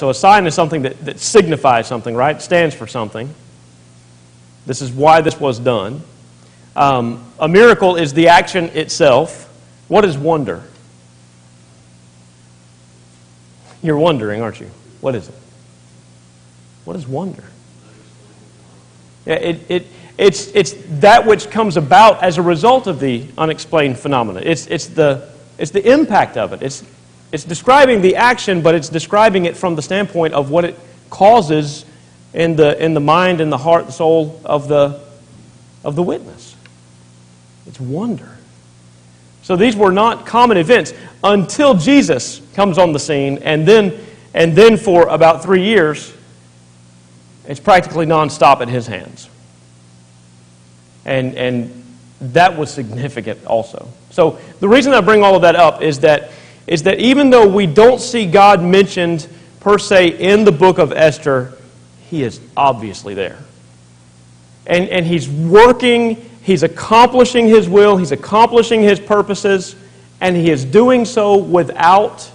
So a sign is something that signifies something, right? It stands for something. This is why this was done. A miracle is the action itself. What is wonder? You're wondering, aren't you? What is it? What is wonder? Yeah, it's that which comes about as a result of the unexplained phenomena. It's the impact of it. It's describing the action, but it's describing it from the standpoint of what it causes in the mind and the heart, the soul of the witness. It's wonder. So these were not common events until Jesus comes on the scene, and then for about 3 years, it's practically nonstop at his hands. And that was significant also. So the reason I bring all of that up is that even though we don't see God mentioned per se in the book of Esther, He is obviously there. And He's working, He's accomplishing His will, He's accomplishing His purposes, and He is doing so without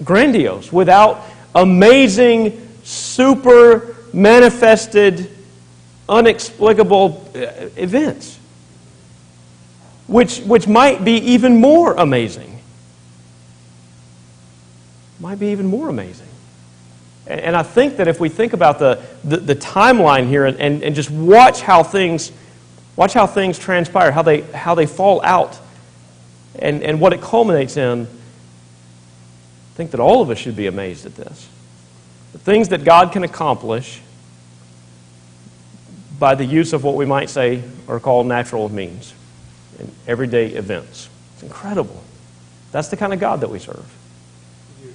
grandiose, without amazing, super manifested, unexplicable events, which might be even more amazing. Might be even more amazing. And I think that if we think about the timeline here and just watch how things transpire, how they fall out, and what it culminates in, I think that all of us should be amazed at this. The things that God can accomplish by the use of what we might say are called natural means and everyday events. It's incredible. That's the kind of God that we serve. In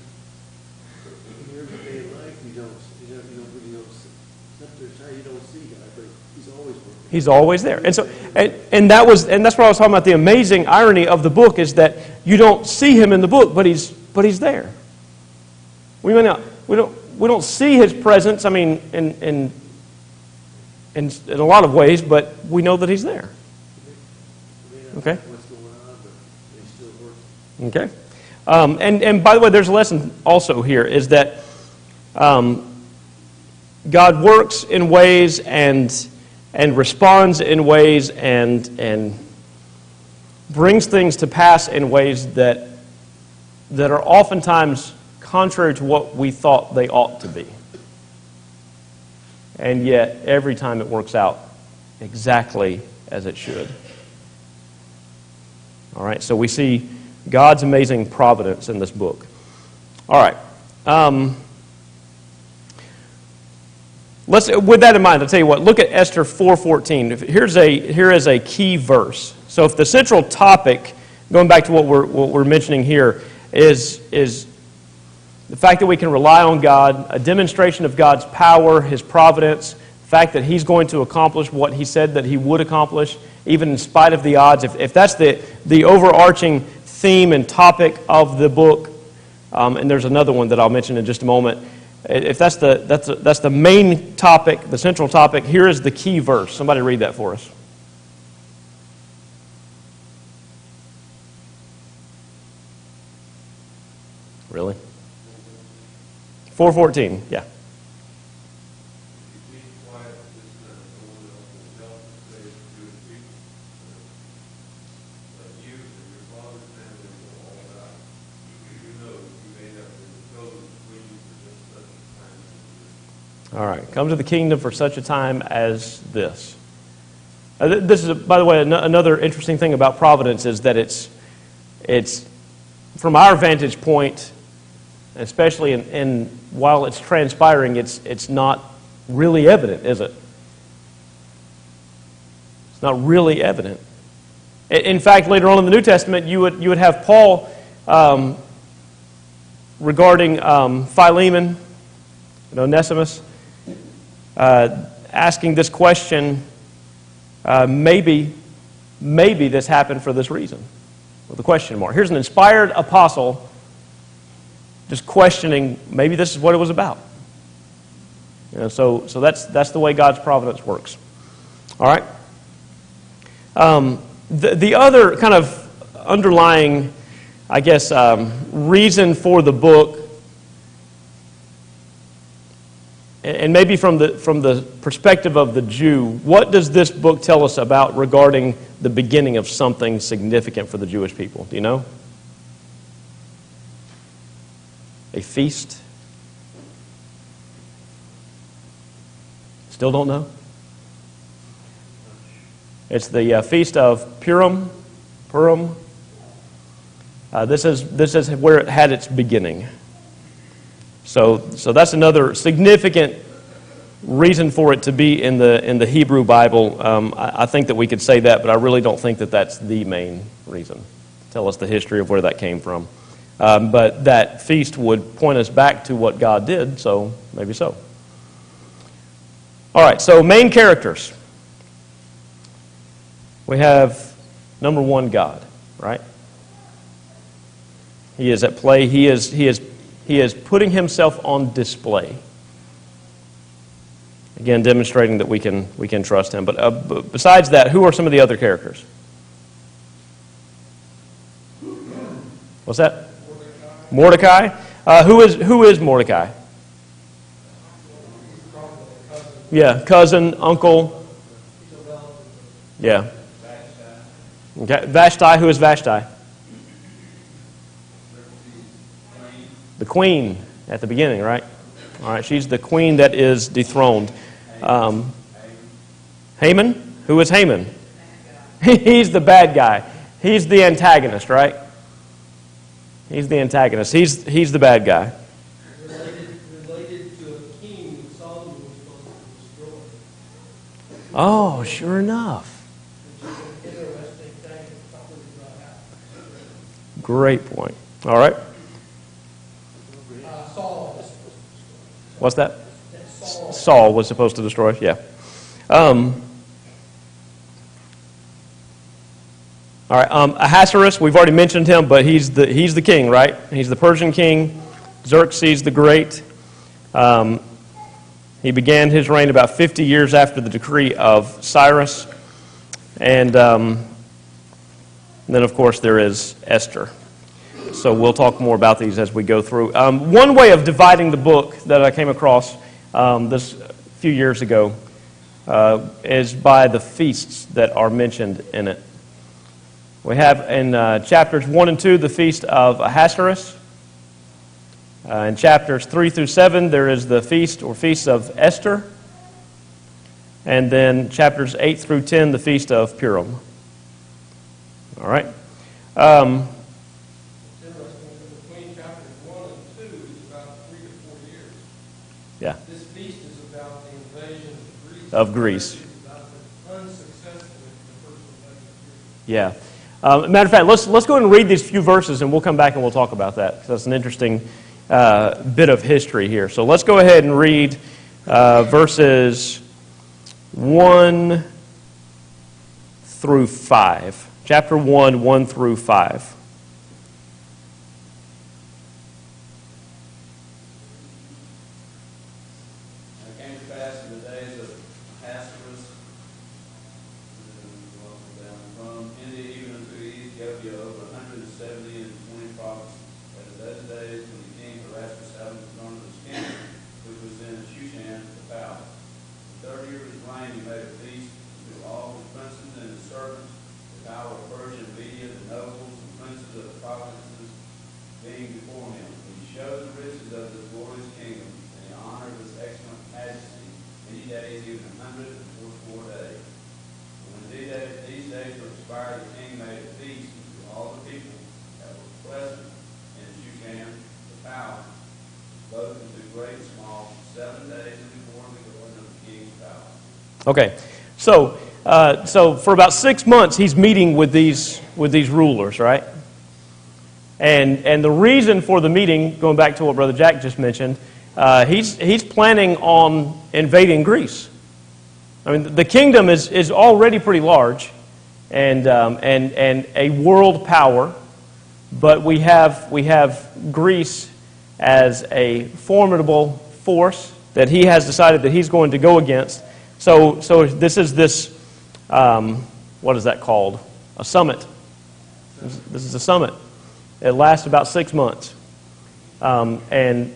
your everyday life, you don't see God, but He's always working. He's always there. And so, and that's what I was talking about. The amazing irony of the book is that you don't see Him in the book, but He's there. We don't see His presence. I mean, in a lot of ways, but we know that He's there. Okay. Okay. And by the way, there's a lesson also here is that God works in ways and responds in ways and brings things to pass in ways that are oftentimes contrary to what we thought they ought to be. And yet, every time it works out exactly as it should. All right, so we see God's amazing providence in this book. All right. With that in mind, I'll tell you what, look at Esther 4:14. Here is a key verse. So if the central topic, going back to what we're mentioning here, is the fact that we can rely on God, a demonstration of God's power, His providence, the fact that He's going to accomplish what He said that He would accomplish, even in spite of the odds. If that's the overarching theme and topic of the book, and there's another one that I'll mention in just a moment. If that's the main topic, the central topic, here is the key verse. Somebody read that for us. Really? 4:14, yeah. All right, come to the kingdom for such a time as this. This is, by the way, another interesting thing about providence is that it's from our vantage point, especially in while it's transpiring, it's not really evident, is it? It's not really evident. In fact, later on in the New Testament, you would have Paul regarding Philemon and Onesimus. Asking this question, maybe this happened for this reason, with a question mark. Here's an inspired apostle just questioning, maybe this is what it was about. So that's the way God's providence works. All right. The other kind of underlying, I guess, reason for the book and maybe from the perspective of the Jew, what does this book tell us about regarding the beginning of something significant for the Jewish people? Do you know? A feast? Still don't know? It's the feast of Purim. This is where it had its beginning. So that's another significant reason for it to be in the Hebrew Bible. I think that we could say that, but I really don't think that that's the main reason. Tell us the history of where that came from. But that feast would point us back to what God did, so maybe so. All right, so main characters. We have number one, God, right? He is at play. He is putting himself on display. Again, demonstrating that we can trust him. But besides that, who are some of the other characters? What's that? Mordecai. Who is Mordecai? Yeah, cousin, uncle. Yeah. Okay. Vashti. Who is Vashti? The queen at the beginning, right? All right, she's the queen that is dethroned. Haman? Who is Haman? He's the bad guy. He's the antagonist, right? He's the antagonist. He's the bad guy. Related to a king who Solomon was supposed to destroy. Oh, sure enough. Which is an interesting thing that probably brought out. Great point. All right. Saul was supposed to destroy. What's that? Saul. Saul was supposed to destroy. Yeah. All right. Ahasuerus, we've already mentioned him, but he's the king, right? He's the Persian king, Xerxes the Great. He began his reign about 50 years after the decree of Cyrus. And then, of course, there is Esther. So we'll talk more about these as we go through. One way of dividing the book that I came across this few years ago is by the feasts that are mentioned in it. We have in chapters 1 and 2 the feast of Ahasuerus. In chapters 3 through 7 there is the feast or feast of Esther. And then chapters 8 through 10 the feast of Purim. All right. Between chapters 1 and 2 is about 3 to 4 years. Yeah. This feast is about the invasion of Greece. Of Greece. It's about the unsuccessful the first invasion of Greece. Yeah. Matter of fact, let's go ahead and read these few verses, and we'll come back and we'll talk about that, because that's an interesting bit of history here. So let's go ahead and read verses 1 through 5. Chapter 1, 1 through 5. It came to pass in the days of Ahasuerus, from India even unto Ethiopia, over 170 prophets. As in those days when the king Ahasuerus sat on the throne of his kingdom, which was in Shushan the palace. The 3rd year of his reign he made a feast to all his princes and his servants, the power of Persia and Media, the nobles and princes of the provinces being before him. He showed the riches of this glorious kingdom and the honor of his excellent majesty. Many days, even 144 days. And when these days were expired, the king made a feast to all the people that were present in Shushan, the palace, both unto great and small, 7 days before the going of the king's palace. Okay, so for about 6 months he's meeting with these rulers, right? And the reason for the meeting, going back to what Brother Jack just mentioned, he's planning on invading Greece. I mean, the kingdom is already pretty large, and a world power, but we have Greece as a formidable force that he has decided that he's going to go against. So this is what is that called? A summit. This is a summit. It lasts about 6 months. And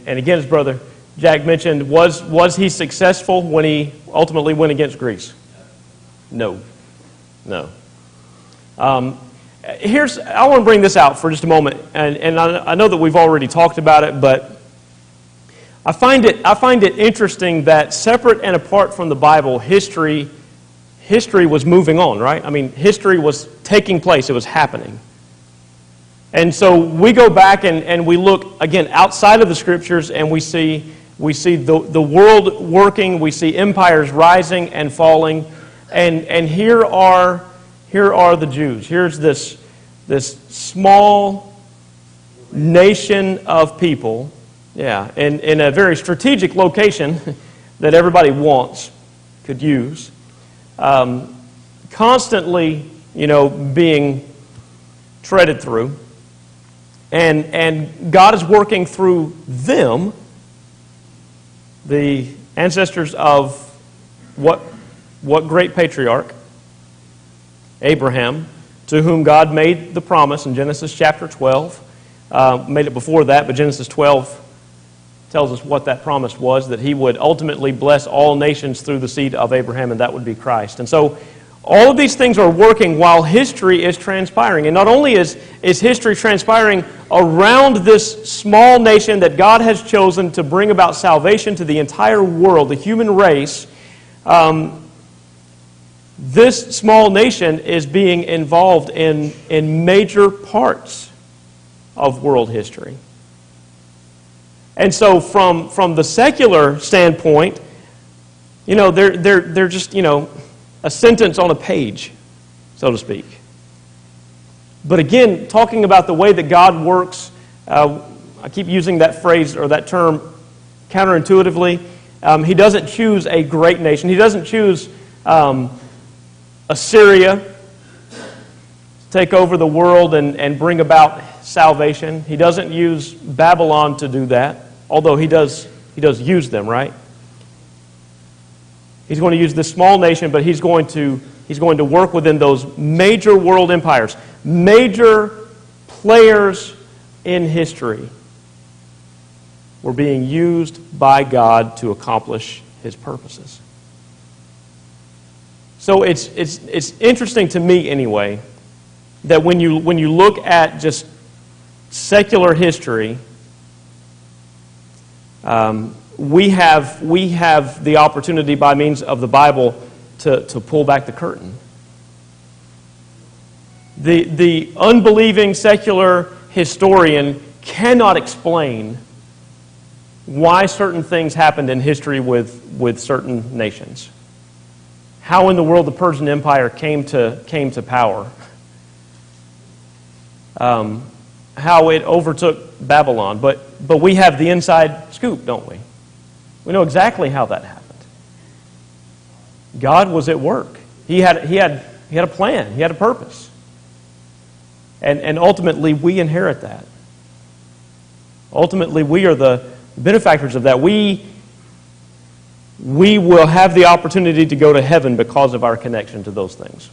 again, as Brother Jack mentioned, was he successful when he ultimately went against Greece? No. No. I want to bring this out for just a moment, and I know that we've already talked about it, but I find it interesting that separate and apart from the Bible, history was moving on, right? I mean, history was taking place. It was happening. And so we go back and we look, again, outside of the Scriptures, and we see the world working. We see empires rising and falling. And here are the Jews. Here's this small nation of people, in a very strategic location that everybody wants, could use, constantly, being treaded through. And God is working through them, the ancestors of what great patriarch? Abraham, to whom God made the promise in Genesis chapter 12. Made it before that, but Genesis 12 tells us what that promise was, that he would ultimately bless all nations through the seed of Abraham, and that would be Christ. And so all of these things are working while history is transpiring. And not only is history transpiring around this small nation that God has chosen to bring about salvation to the entire world, the human race, this small nation is being involved in major parts of world history. And so from the secular standpoint, they're just, a sentence on a page, so to speak. But again, talking about the way that God works, I keep using that phrase or that term counterintuitively. He doesn't choose a great nation. He doesn't choose Assyria to take over the world and bring about salvation. He doesn't use Babylon to do that, although he does use them, right? He's going to use this small nation, but he's going to work within those major world empires, major players in history were being used by God to accomplish His purposes. So it's interesting to me anyway that when you look at just secular history, we have the opportunity by means of the Bible to pull back the curtain. The unbelieving secular historian cannot explain why certain things happened in history with certain nations. How in the world the Persian Empire came to power. How it overtook Babylon. But we have the inside scoop, don't we? We know exactly how that happened. God was at work. He had a plan. He had a purpose. And ultimately, we inherit that. Ultimately, we are the benefactors of that. We will have the opportunity to go to heaven because of our connection to those things.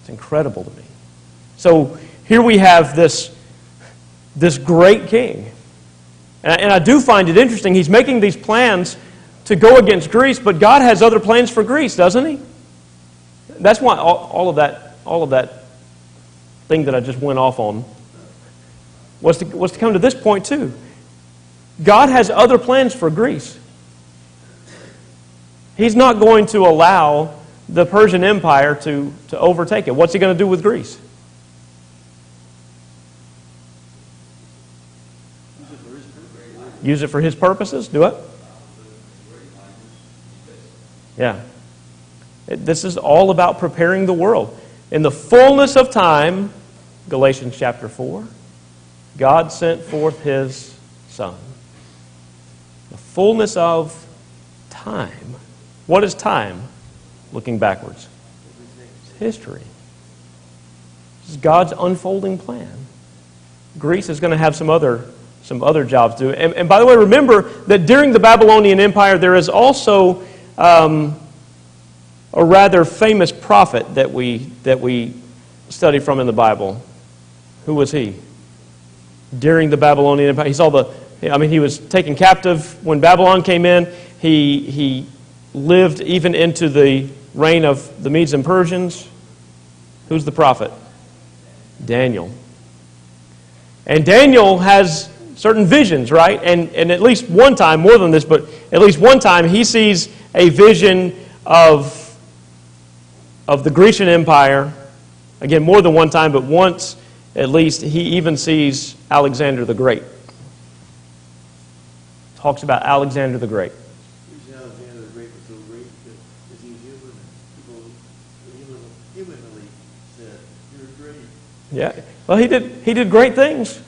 It's incredible to me. So here we have this great king. And I do find it interesting. He's making these plans to go against Greece, but God has other plans for Greece, doesn't He? That's why all of that thing that I just went off on was to come to this point too. God has other plans for Greece. He's not going to allow the Persian Empire to overtake it. What's He going to do with Greece? Use it for His purposes? Do it? Yeah. This is all about preparing the world. In the fullness of time, Galatians chapter 4, God sent forth His Son. The fullness of time. What is time? Looking backwards. It's history. This is God's unfolding plan. Greece is going to have some other jobs to do. And by the way, remember that during the Babylonian Empire, there is also a rather famous prophet that we study from in the Bible. Who was he? During the Babylonian Empire, he saw I mean, he was taken captive when Babylon came in. He lived even into the reign of the Medes and Persians. Who's the prophet? Daniel. And Daniel has certain visions, right? And at least one time, more than this, but at least one time, he sees a vision of the Grecian Empire. Again, more than one time, but once at least, he even sees Alexander the Great. Talks about Alexander the Great. Who's Alexander the Great was so great that is he human? People humanly said, "You're great." Yeah. Well, he did great things.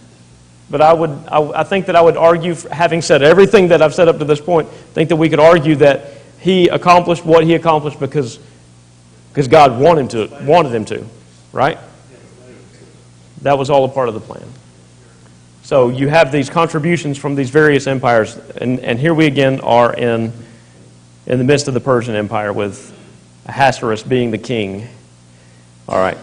But I think that I would argue, having said everything that I've said up to this point, I think that we could argue that he accomplished what he accomplished because God wanted him to, right? That was all a part of the plan. So you have these contributions from these various empires, and here we again are in the midst of the Persian Empire with Ahasuerus being the king. All right.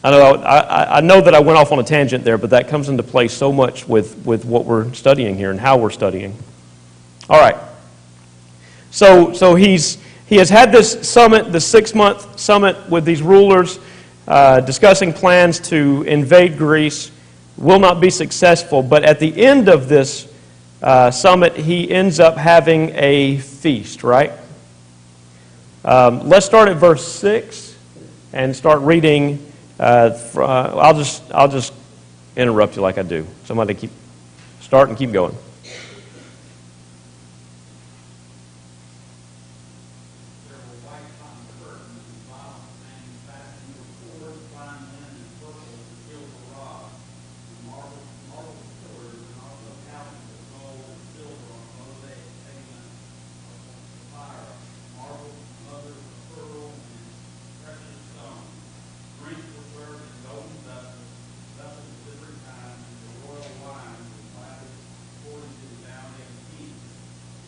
I know that I went off on a tangent there, but that comes into play so much with what we're studying here and how we're studying. All right. So he has had this summit, the 6-month summit with these rulers, discussing plans to invade Greece. Will not be successful, but at the end of this summit, he ends up having a feast, right? Let's start at verse 6 and start reading. I'll just interrupt you like I do. Somebody start and keep going.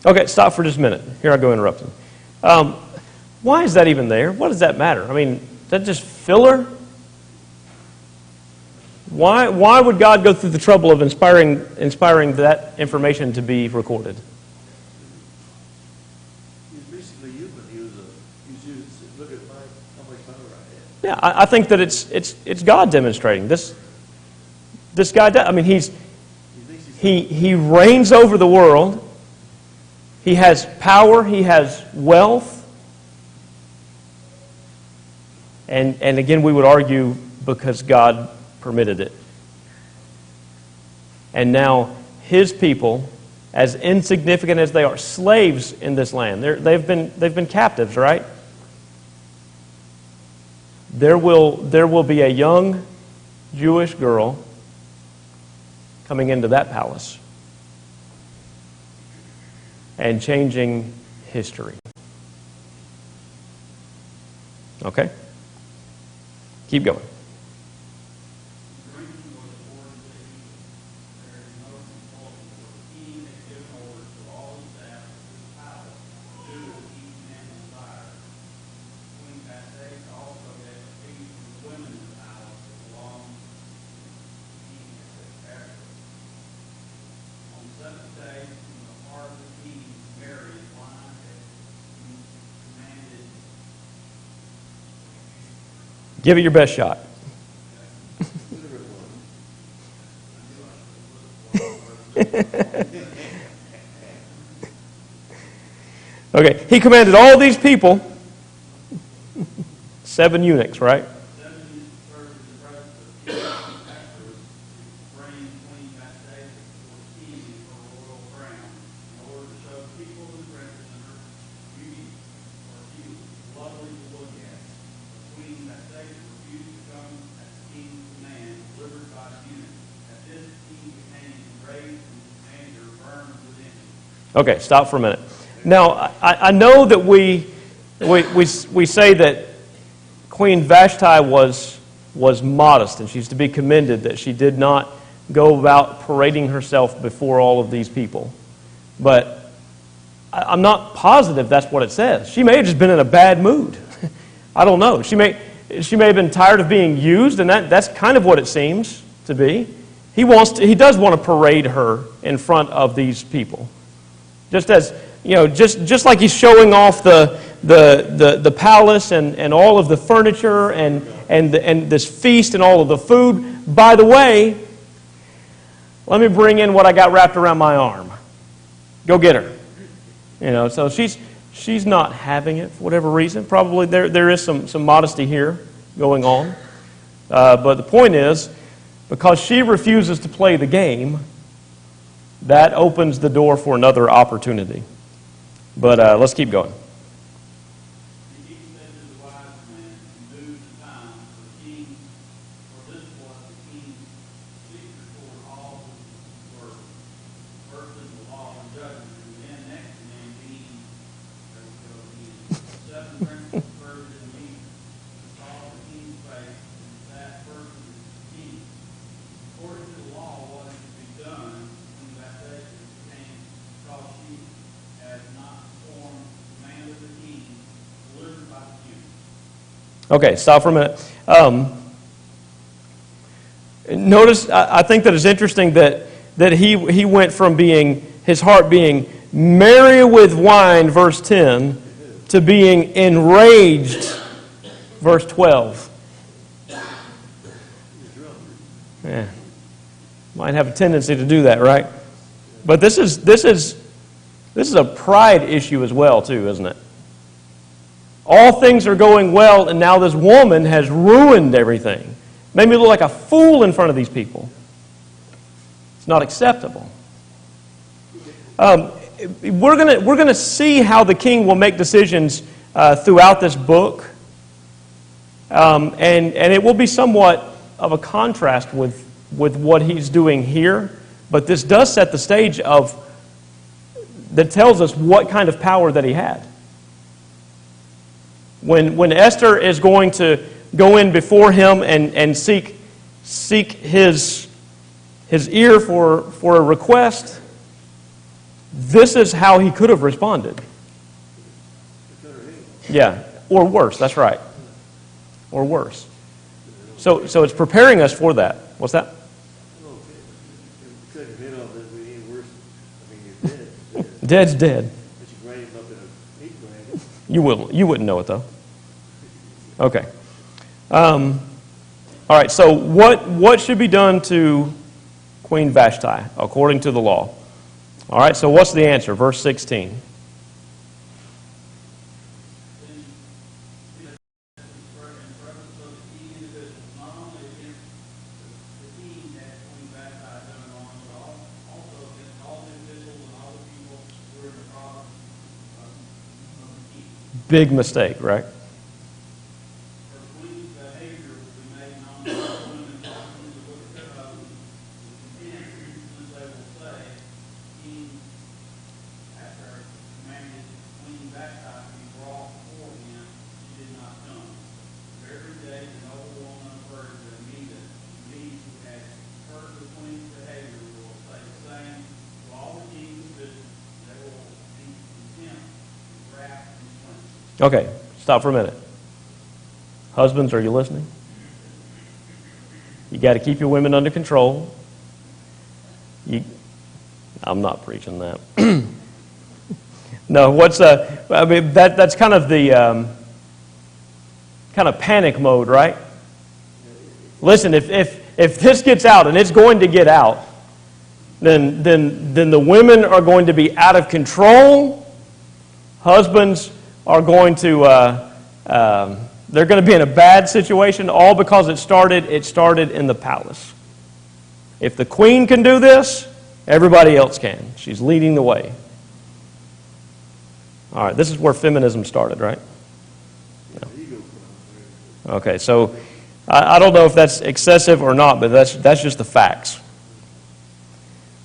Okay, stop for just a minute. Here I go interrupting. Why is that even there? What does that matter? I mean, is that just filler? Why would God go through the trouble of inspiring that information to be recorded? He's basically human. He's used. Look at how much power I have. Yeah, I think that it's God demonstrating this. This guy, I mean, he reigns over the world. He has power, he has wealth. And again, we would argue because God permitted it. And now his people, as insignificant as they are, slaves in this land. They've been captives, right? There will be a young Jewish girl coming into that palace and changing history. Okay? Keep going. Give it your best shot. Okay, he commanded all these people, 7 eunuchs, right? Okay, stop for a minute. Now, I know that we say that Queen Vashti was modest, and she's to be commended that she did not go about parading herself before all of these people. But I'm not positive that's what it says. She may have just been in a bad mood. I don't know. She may have been tired of being used, and that's kind of what it seems to be. he does want to parade her in front of these people. Just as, just like he's showing off the palace and all of the furniture and this feast and all of the food. By the way, let me bring in what I got wrapped around my arm. Go get her. So she's not having it for whatever reason. Probably there is some modesty here going on. But the point is, because she refuses to play the game, that opens the door for another opportunity. But let's keep going. He said to the wise man, "Move the time, for the king, for this was the king's secret toward all who were first in the law and judgment, and then next to them being, there we go again, 7 princes of Persia and Medes, saw the king's face, and that person is the king. According to the law, what is to be done in that day is the king, because she has not performed the command of the king, delivered by the king." Okay, stop for a minute. Notice, I think that it's interesting that he went from his heart being merry with wine, verse 10, to being enraged, verse 12. Yeah. Might have a tendency to do that, right? But this is a pride issue as well, too, isn't it? All things are going well, and now this woman has ruined everything. Made me look like a fool in front of these people. It's not acceptable. We're gonna see how the king will make decisions throughout this book, and it will be somewhat of a contrast with what he's doing here. But this does set the stage that tells us what kind of power that he had. When Esther is going to go in before him and seek his ear for a request, this is how he could have responded. Yeah, or worse, that's right. Or worse. So it's preparing us for that. What's that? Well, if you cut your head off, that would be any worse. I mean, you're dead. Dead's dead. But you grind him up in a meat grinder. You wouldn't know it, though. Okay. All right, so what should be done to Queen Vashti according to the law? All right, so what's the answer? Verse 16. Big mistake, right? Okay, stop for a minute. Husbands, are you listening? You got to keep your women under control. I'm not preaching that. No, that's kind of the kind of panic mode, right? Listen, if this gets out, and it's going to get out, then the women are going to be out of control. Husbands are going to they're going to be in a bad situation, all because it started in the palace. If the queen can do this, everybody else can. She's leading the way. All right, this is where feminism started, right? No. Okay, so I don't know if that's excessive or not, but that's just the facts.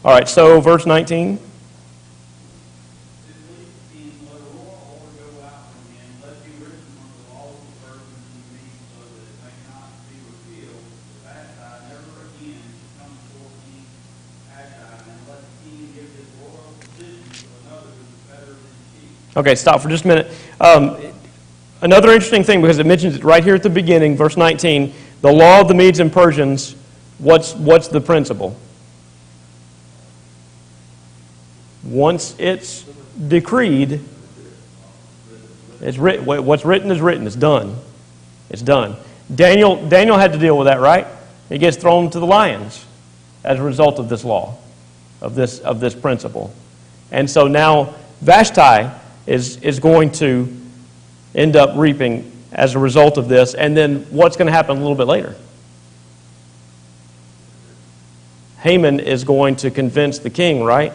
All right, so verse 19. Okay, stop for just a minute. Another interesting thing, because it mentions it right here at the beginning, verse 19, the law of the Medes and Persians What's the principle? Once it's decreed, it's written. What's written is written. It's done. It's done. Daniel had to deal with that, right? He gets thrown to the lions as a result of this law, of this principle. And so now Vashti is going to end up reaping as a result of this. And then what's going to happen a little bit later? Haman is going to convince the king, right,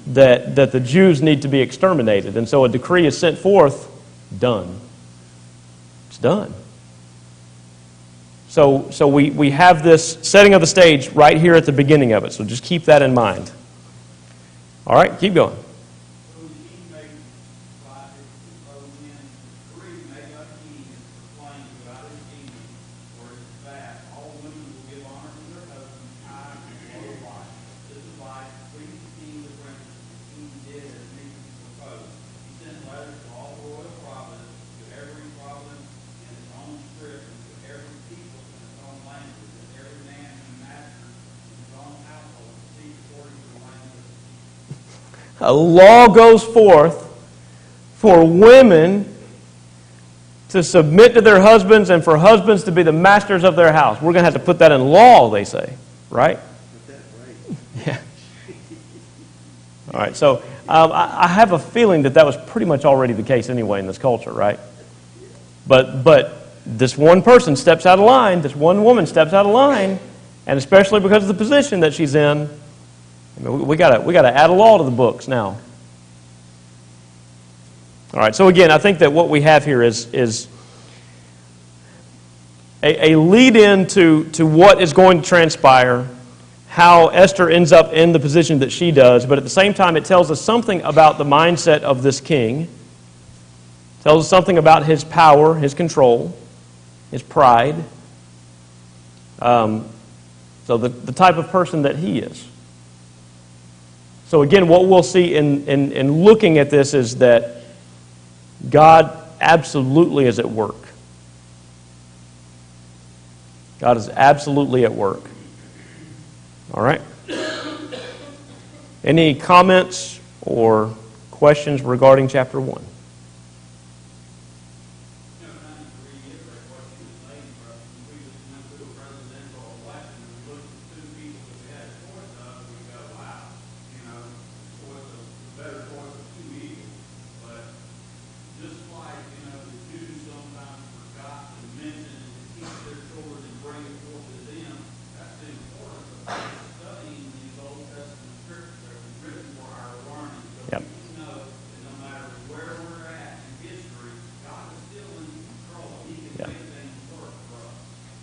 that the Jews need to be exterminated. And so a decree is sent forth, done. It's done. So we have this setting of the stage right here at the beginning of it. So just keep that in mind. All right, keep going. A law goes forth for women to submit to their husbands and for husbands to be the masters of their house. We're going to have to put that in law, they say, right? Put that right. Yeah. All right, so I have a feeling that was pretty much already the case anyway in this culture, right? But this one person steps out of line, this one woman steps out of line, and especially because of the position that she's in, I mean, we got to add a law to the books now. All right. So again, I think that what we have here is a lead-in to what is going to transpire, how Esther ends up in the position that she does, but at the same time, it tells us something about the mindset of this king. It tells us something about his power, his control, his pride. So the type of person that he is. So again, what we'll see in looking at this is that God absolutely is at work. God is absolutely at work. All right? Any comments or questions regarding chapter 1?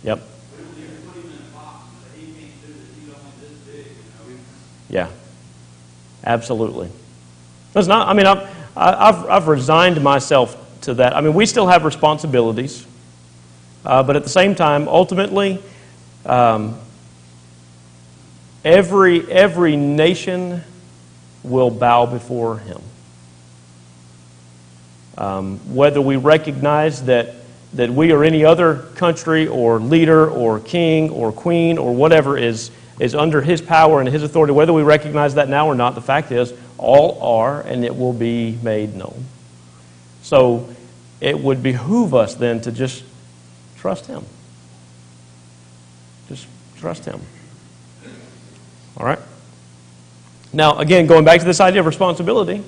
Yep. Yeah, absolutely. It's not. I mean, I've resigned myself to that. I mean, we still have responsibilities, but at the same time, ultimately, every nation will bow before him. Whether we recognize that we or any other country or leader or king or queen or whatever is under his power and his authority, whether we recognize that now or not, the fact is all are, and it will be made known. So it would behoove us then to just trust him. Just trust him. All right? Now, again, going back to this idea of responsibility,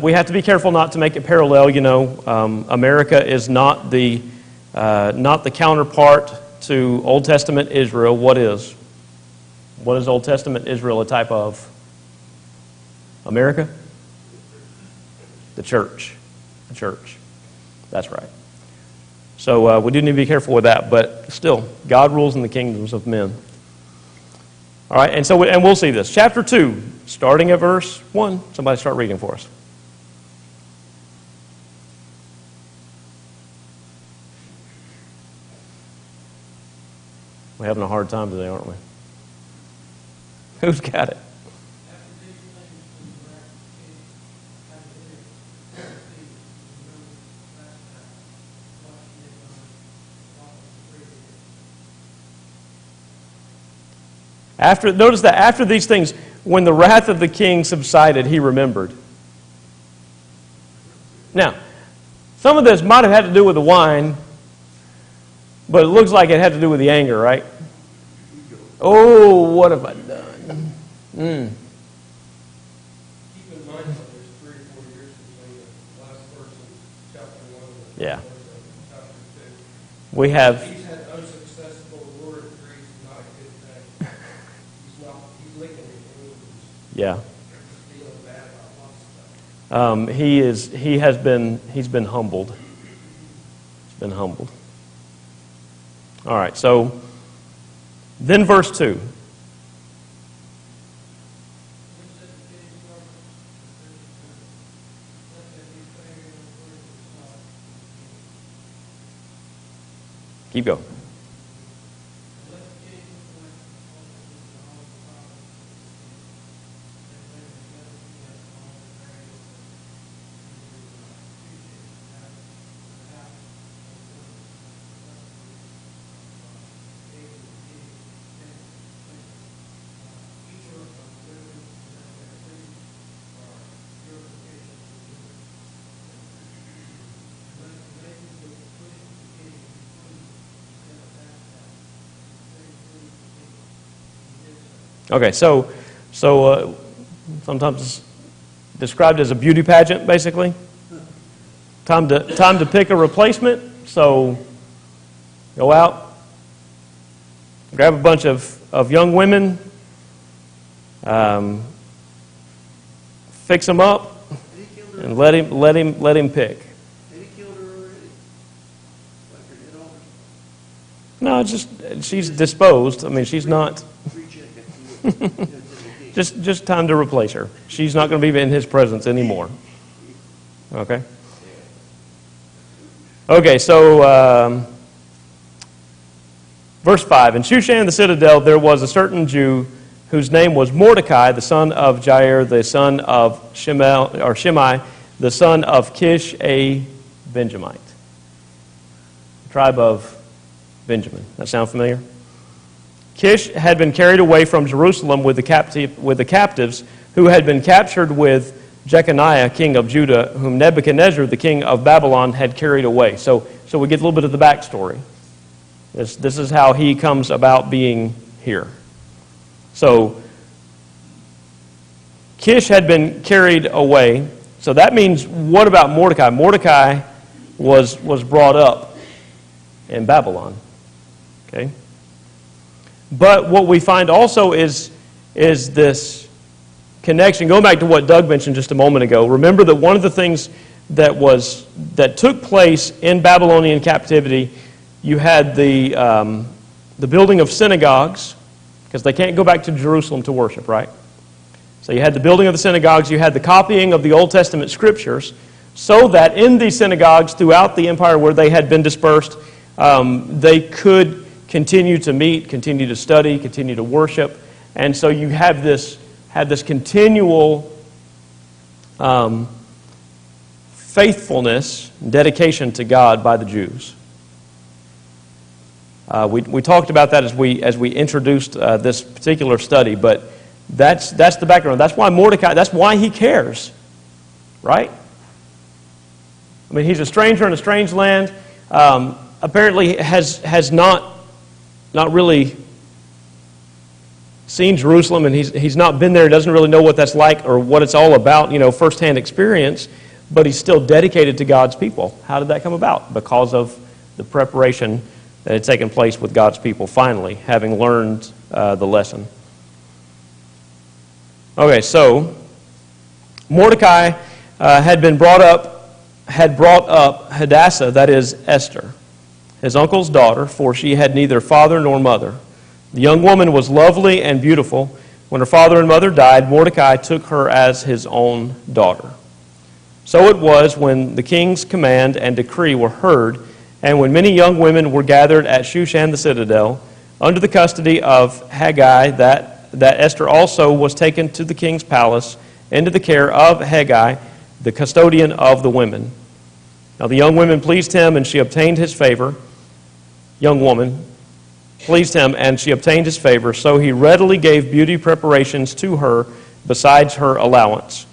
we have to be careful not to make it parallel. You know, America is not the counterpart to Old Testament Israel. What is Old Testament Israel a type of? America? The church. The church. That's right. So we do need to be careful with that. But still, God rules in the kingdoms of men. All right, and so we'll see this. Chapter 2, starting at verse 1. Somebody start reading for us. We're having a hard time today, aren't we? Who's got it? Notice that after these things, when the wrath of the king subsided, he remembered. Now, some of this might have had to do with the wine, but it looks like it had to do with the anger, right? Oh, what have I done? Keep in mind that there's 3 or 4 years between the last verse in chapter 1 and the Yeah. first verse in chapter 2. We have, He's had unsuccessful Lord of Greece, not a good thing. He's licking his wounds. yeah. He's feeling bad about lots of stuff. He's been humbled. He's been humbled. All right, so then verse 2. Keep going. Okay, so sometimes it's described as a beauty pageant, basically. Time to pick a replacement. So go out, grab a bunch of young women, fix them up, and let him pick. Have you killed her already? Like her head off? No, she's disposed. I mean, she's not. Recheck it. Just time to replace her. She's not going to be in his presence anymore. Okay? Okay, so verse 5. In Shushan the citadel there was a certain Jew whose name was Mordecai, the son of Jair, the son of Shimei, the son of Kish, a Benjamite. Tribe of Benjamin. That sound familiar? Kish had been carried away from Jerusalem with the captives who had been captured with Jeconiah, king of Judah, whom Nebuchadnezzar, the king of Babylon, had carried away. So we get a little bit of the backstory. This is how he comes about being here. So Kish had been carried away. So that means, what about Mordecai? Mordecai was brought up in Babylon. Okay? But what we find also is this connection. Going back to what Doug mentioned just a moment ago, remember that one of the things that took place in Babylonian captivity, you had the building of synagogues, because they can't go back to Jerusalem to worship, right? So you had the building of the synagogues, you had the copying of the Old Testament scriptures, so that in these synagogues throughout the empire where they had been dispersed, they could continue to meet, continue to study, continue to worship. And so you had this continual faithfulness, dedication to God by the Jews. We talked about that as we introduced this particular study, but that's the background. That's why Mordecai, that's why he cares, right? I mean, he's a stranger in a strange land. Apparently has not really seen Jerusalem, and he's not been there. He doesn't really know what that's like or what it's all about, firsthand experience, but he's still dedicated to God's people. How did that come about? Because of the preparation that had taken place with God's people, finally, having learned the lesson. Okay, so Mordecai had brought up Hadassah, that is Esther, his uncle's daughter, for she had neither father nor mother. The young woman was lovely and beautiful. When her father and mother died, Mordecai took her as his own daughter. So it was when the king's command and decree were heard, and when many young women were gathered at Shushan the citadel, under the custody of Haggai, that Esther also was taken to the king's palace, into the care of Haggai, the custodian of the women. Now the young women pleased him, and she obtained his favor. Young woman, pleased him, and she obtained his favor. So he readily gave beauty preparations to her besides her allowance.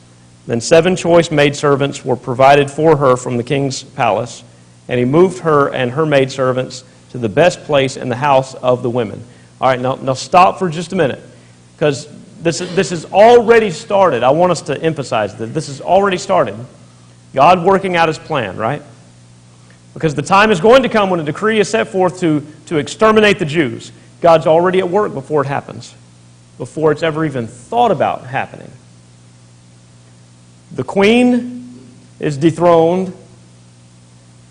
Then 7 choice maidservants were provided for her from the king's palace, and he moved her and her maidservants to the best place in the house of the women. All right, now stop for just a minute, because this is already started. I want us to emphasize that this is already started. God working out his plan, right? Because the time is going to come when a decree is set forth to exterminate the Jews. God's already at work before it happens, before it's ever even thought about happening. The queen is dethroned.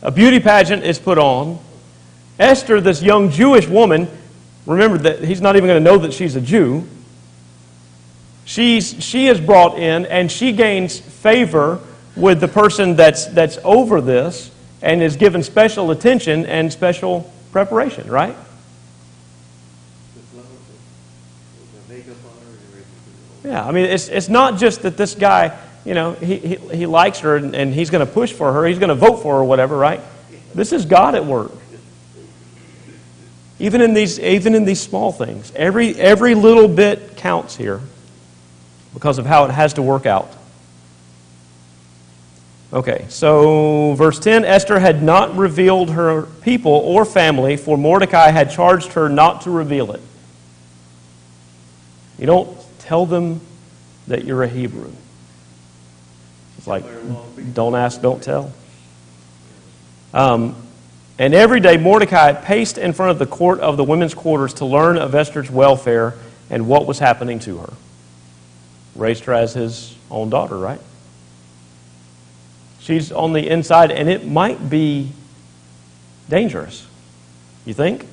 A beauty pageant is put on. Esther, this young Jewish woman, remember that he's not even going to know that she's a Jew. She is brought in, and she gains favor with the person that's over this, and is given special attention and special preparation, right? The makeup on her and everything. Yeah, I mean, it's not just that this guy, he likes her and he's going to push for her, he's going to vote for her or whatever, right? This is God at work. Even in these small things, every little bit counts here because of how it has to work out. Okay, so verse 10, Esther had not revealed her people or family, for Mordecai had charged her not to reveal it. You don't tell them that you're a Hebrew. It's like, don't ask, don't tell. And every day Mordecai paced in front of the court of the women's quarters to learn of Esther's welfare and what was happening to her. Raised her as his own daughter, right? She's on the inside, and it might be dangerous. You think?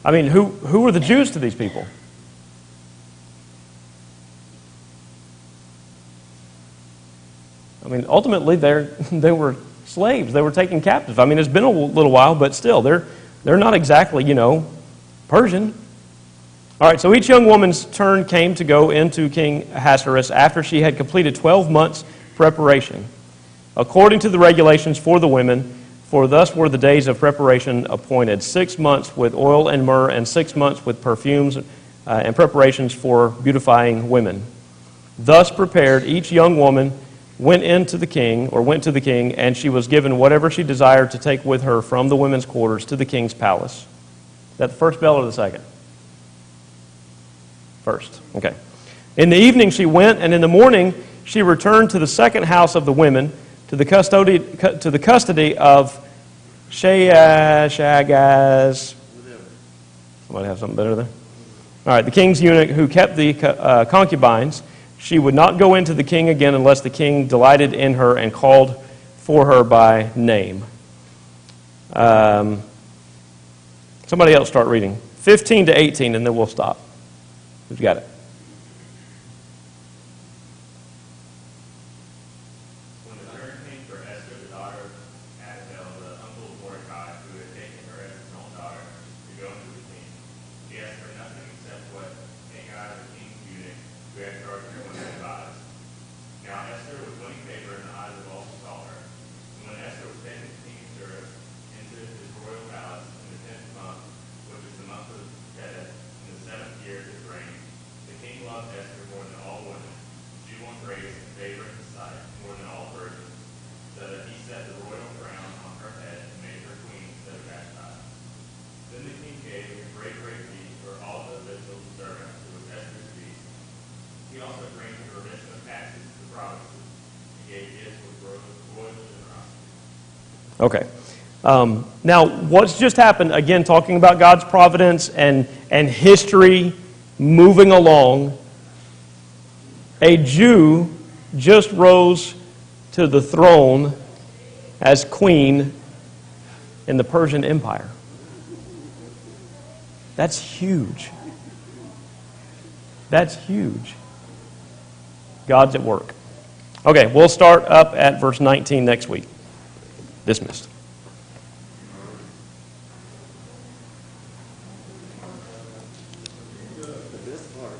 I mean, who are the Jews to these people? I mean, ultimately, they were slaves. They were taken captive. I mean, it's been a little while, but still, they're not exactly, Persian. All right, so each young woman's turn came to go into King Ahasuerus after she had completed 12 months' preparation, according to the regulations for the women, for thus were the days of preparation appointed, 6 months with oil and myrrh, and 6 months with perfumes and preparations for beautifying women. Thus prepared, each young woman went to the king, and she was given whatever she desired to take with her from the women's quarters to the king's palace. Is that the first bell or the second? First. Okay. In the evening she went, and in the morning she returned to the second house of the women, to the custody of Shaagaz. Somebody have something better there? All right, the king's eunuch who kept the concubines. She would not go into the king again unless the king delighted in her and called for her by name. Somebody else start reading. 15 to 18, and then we'll stop. Who's got it? When the turn came for Esther, the daughter of Abihail, the uncle of Mordecai, who had taken her as his own daughter, to go into the king, she asked for nothing except what Hagar, the king's eunuch, who had charge of her women, advised. Now Esther was winning favor in the eyes of all who saw her. And when Esther was taken to King Ahasuerus into his royal palace in the 10th month, which is the month of Tebeth, in the 7th year of his reign, the king loved Esther more than all women. She won praise and favor in his sight more than all virgins, so that he set the royal crown on her head and made her queen instead of Vashti. Then the king gave a great feast for all the officials and servants. It was Esther's feast. He also granted remission of taxes to the provinces and gave gifts with royal generosity. Okay. Now, what's just happened, again, talking about God's providence and history moving along, a Jew just rose to the throne as queen in the Persian Empire. That's huge. That's huge. God's at work. Okay, we'll start up at verse 19 next week. Dismissed. The best part.